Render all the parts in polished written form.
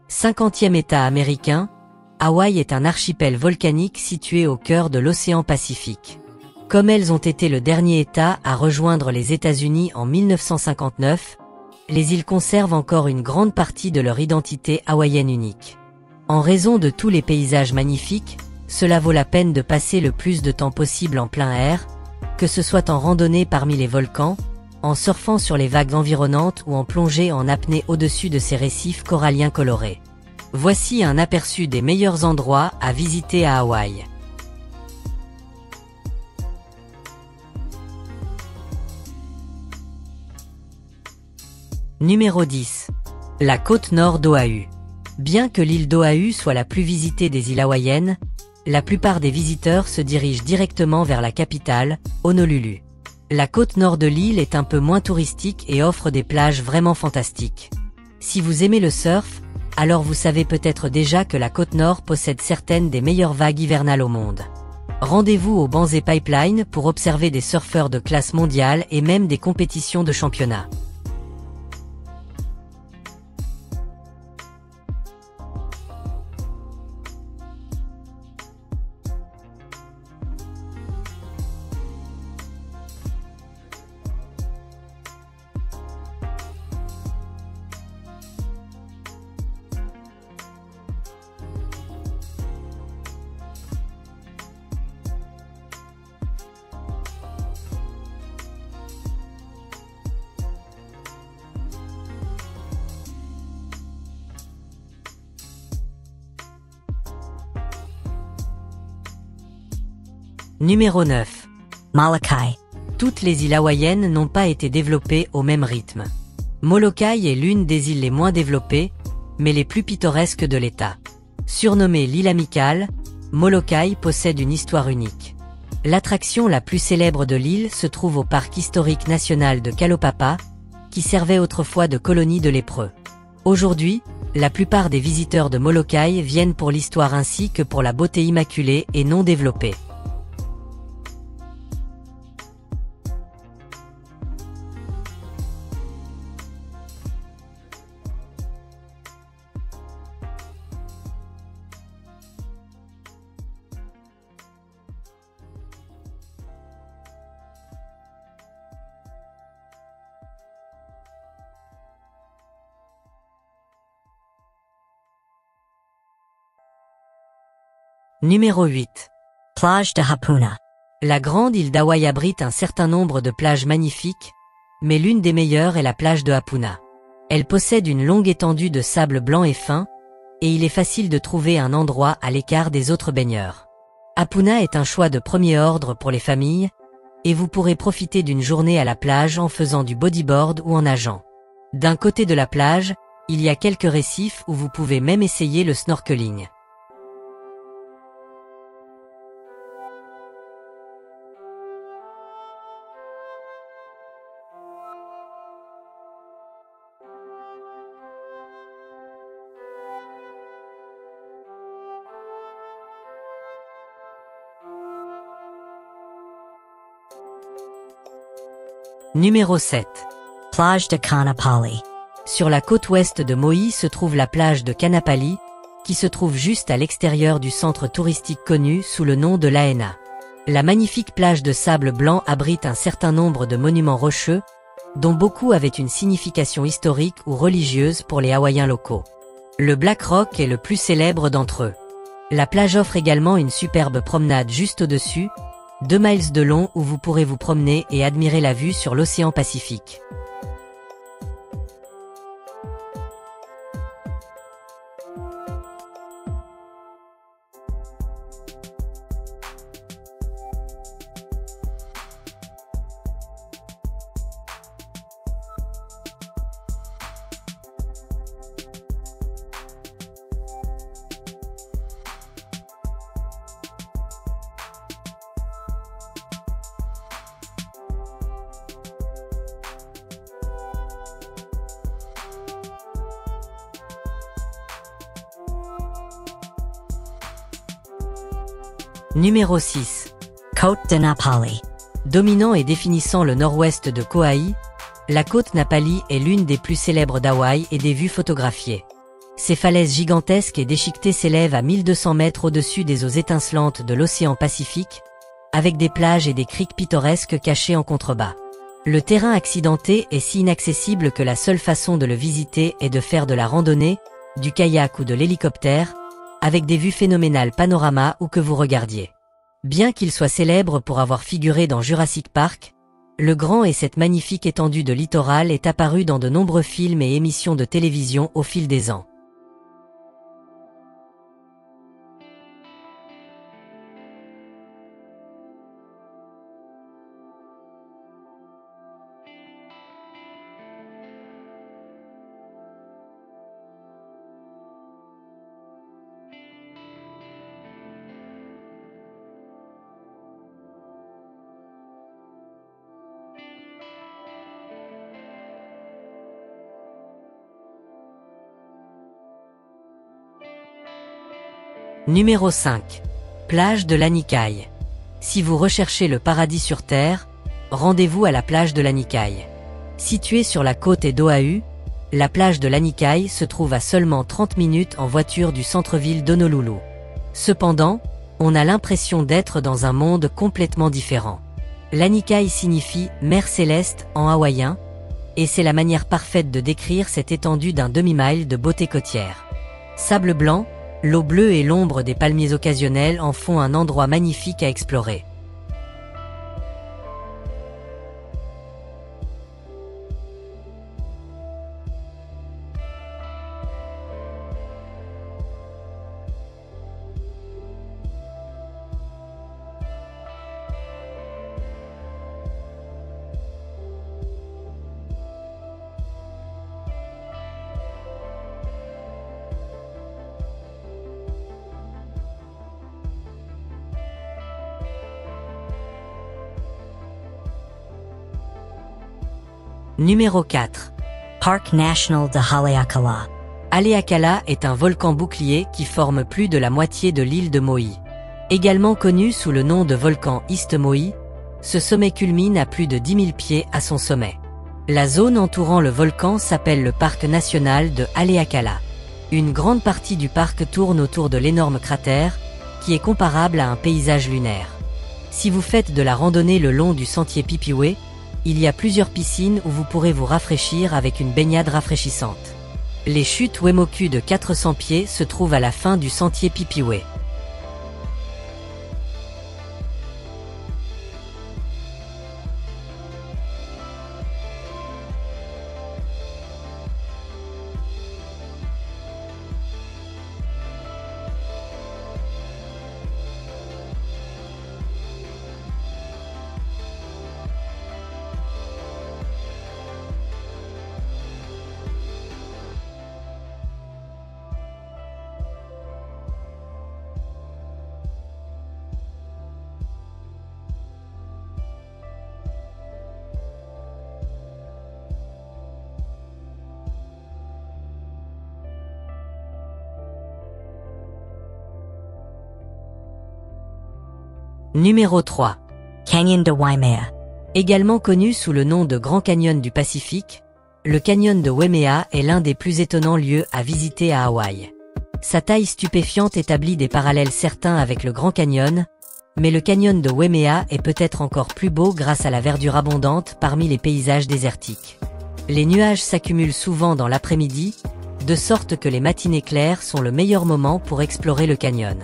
50e État américain, Hawaï est un archipel volcanique situé au cœur de l'océan Pacifique. Comme elles ont été le dernier État à rejoindre les États-Unis en 1959, les îles conservent encore une grande partie de leur identité hawaïenne unique. En raison de tous les paysages magnifiques, cela vaut la peine de passer le plus de temps possible en plein air, que ce soit en randonnée parmi les volcans, en surfant sur les vagues environnantes ou en plongée en apnée au-dessus de ces récifs coralliens colorés. Voici un aperçu des meilleurs endroits à visiter à Hawaï. Numéro 10. La côte nord d'Oahu. Bien que l'île d'Oahu soit la plus visitée des îles hawaïennes, la plupart des visiteurs se dirigent directement vers la capitale, Honolulu. La côte nord de l'île est un peu moins touristique et offre des plages vraiment fantastiques. Si vous aimez le surf, alors vous savez peut-être déjà que la côte nord possède certaines des meilleures vagues hivernales au monde. Rendez-vous au Banzai Pipeline pour observer des surfeurs de classe mondiale et même des compétitions de championnat. Numéro 9. Molokai. Toutes les îles hawaïennes n'ont pas été développées au même rythme. Molokai est l'une des îles les moins développées, mais les plus pittoresques de l'État. Surnommée l'île amicale, Molokai possède une histoire unique. L'attraction la plus célèbre de l'île se trouve au parc historique national de Kalaupapa, qui servait autrefois de colonie de lépreux. Aujourd'hui, la plupart des visiteurs de Molokai viennent pour l'histoire ainsi que pour la beauté immaculée et non développée. Numéro 8. Plage de Hapuna. La grande île d'Hawaï abrite un certain nombre de plages magnifiques, mais l'une des meilleures est la plage de Hapuna. Elle possède une longue étendue de sable blanc et fin, et il est facile de trouver un endroit à l'écart des autres baigneurs. Hapuna est un choix de premier ordre pour les familles, et vous pourrez profiter d'une journée à la plage en faisant du bodyboard ou en nageant. D'un côté de la plage, il y a quelques récifs où vous pouvez même essayer le snorkeling. Numéro 7. Plage de Kanapali. Sur la côte ouest de Maui se trouve la plage de Kanapali, qui se trouve juste à l'extérieur du centre touristique connu sous le nom de Lahaina. La magnifique plage de sable blanc abrite un certain nombre de monuments rocheux, dont beaucoup avaient une signification historique ou religieuse pour les Hawaïens locaux. Le Black Rock est le plus célèbre d'entre eux. La plage offre également une superbe promenade juste au-dessus, 2 miles de long où vous pourrez vous promener et admirer la vue sur l'océan Pacifique. Numéro 6. Côte de Napali. Dominant et définissant le nord-ouest de Kauai, la côte Napali est l'une des plus célèbres d'Hawaï et des vues photographiées. Ces falaises gigantesques et déchiquetées s'élèvent à 1200 mètres au-dessus des eaux étincelantes de l'océan Pacifique, avec des plages et des criques pittoresques cachées en contrebas. Le terrain accidenté est si inaccessible que la seule façon de le visiter est de faire de la randonnée, du kayak ou de l'hélicoptère, avec des vues phénoménales panorama où que vous regardiez. Bien qu'il soit célèbre pour avoir figuré dans Jurassic Park, le grand et cette magnifique étendue de littoral est apparu dans de nombreux films et émissions de télévision au fil des ans. Numéro 5. Plage de Lanikai. Si vous recherchez le paradis sur Terre, rendez-vous à la plage de Lanikai. Située sur la côte d'Oahu, la plage de Lanikai se trouve à seulement 30 minutes en voiture du centre-ville d'Honolulu. Cependant, on a l'impression d'être dans un monde complètement différent. Lanikai signifie « mer céleste » en hawaïen, et c'est la manière parfaite de décrire cette étendue d'un demi-mile de beauté côtière. Sable blanc, l'eau bleue et l'ombre des palmiers occasionnels en font un endroit magnifique à explorer. Numéro 4. Park National de Haleakala. Haleakala est un volcan bouclier qui forme plus de la moitié de l'île de Maui. Également connu sous le nom de volcan East Maui, ce sommet culmine à plus de 10 000 pieds à son sommet. La zone entourant le volcan s'appelle le parc national de Haleakala. Une grande partie du parc tourne autour de l'énorme cratère, qui est comparable à un paysage lunaire. Si vous faites de la randonnée le long du sentier Pipiway, il y a plusieurs piscines où vous pourrez vous rafraîchir avec une baignade rafraîchissante. Les chutes Wemoku de 400 pieds se trouvent à la fin du sentier Pipiway. Numéro 3. Canyon de Waimea. Également connu sous le nom de Grand Canyon du Pacifique, le canyon de Waimea est l'un des plus étonnants lieux à visiter à Hawaï. Sa taille stupéfiante établit des parallèles certains avec le Grand Canyon, mais le canyon de Waimea est peut-être encore plus beau grâce à la verdure abondante parmi les paysages désertiques. Les nuages s'accumulent souvent dans l'après-midi, de sorte que les matinées claires sont le meilleur moment pour explorer le canyon.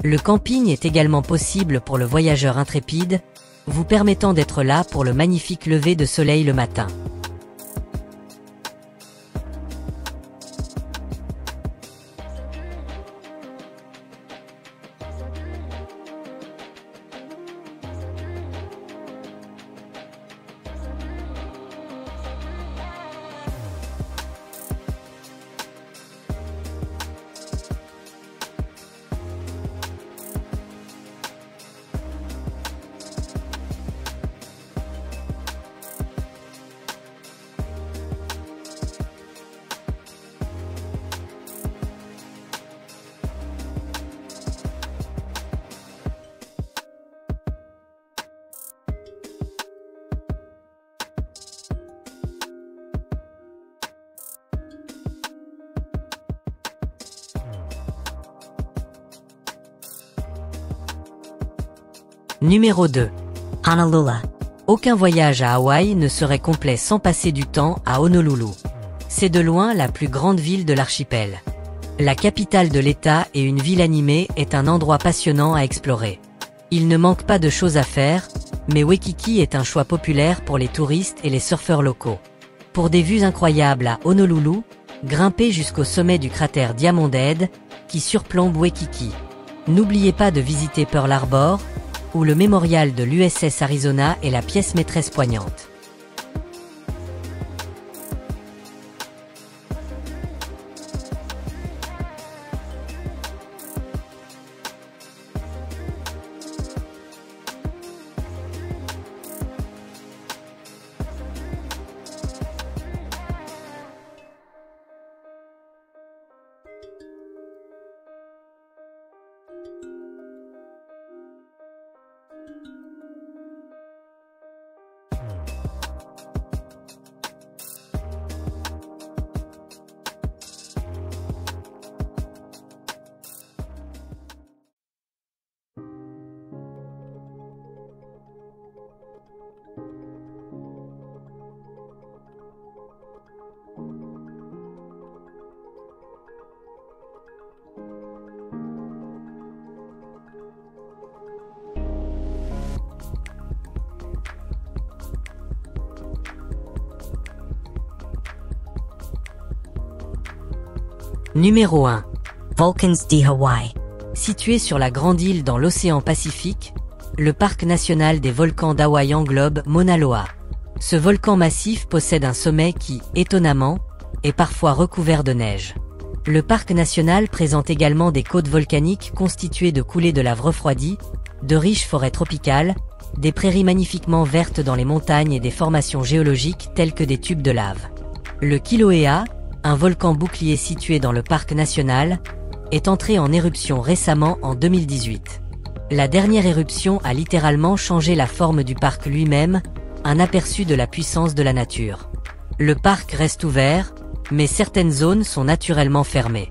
Le camping est également possible pour le voyageur intrépide, vous permettant d'être là pour le magnifique lever de soleil le matin. Numéro 2. Honolulu. Aucun voyage à Hawaï ne serait complet sans passer du temps à Honolulu. C'est de loin la plus grande ville de l'archipel. La capitale de l'État et une ville animée est un endroit passionnant à explorer. Il ne manque pas de choses à faire, mais Waikiki est un choix populaire pour les touristes et les surfeurs locaux. Pour des vues incroyables à Honolulu, grimpez jusqu'au sommet du cratère Diamond Head, qui surplombe Waikiki. N'oubliez pas de visiter Pearl Harbor, où le mémorial de l'USS Arizona est la pièce maîtresse poignante. Numéro 1. Volcans de Hawaii. Situé sur la grande île dans l'océan Pacifique, le parc national des volcans d'Hawaï englobe Mauna Loa. Ce volcan massif possède un sommet qui, étonnamment, est parfois recouvert de neige. Le parc national présente également des côtes volcaniques constituées de coulées de lave refroidies, de riches forêts tropicales, des prairies magnifiquement vertes dans les montagnes et des formations géologiques telles que des tubes de lave. Le Kilauea, un volcan bouclier situé dans le parc national, est entré en éruption récemment en 2018. La dernière éruption a littéralement changé la forme du parc lui-même, un aperçu de la puissance de la nature. Le parc reste ouvert, mais certaines zones sont naturellement fermées.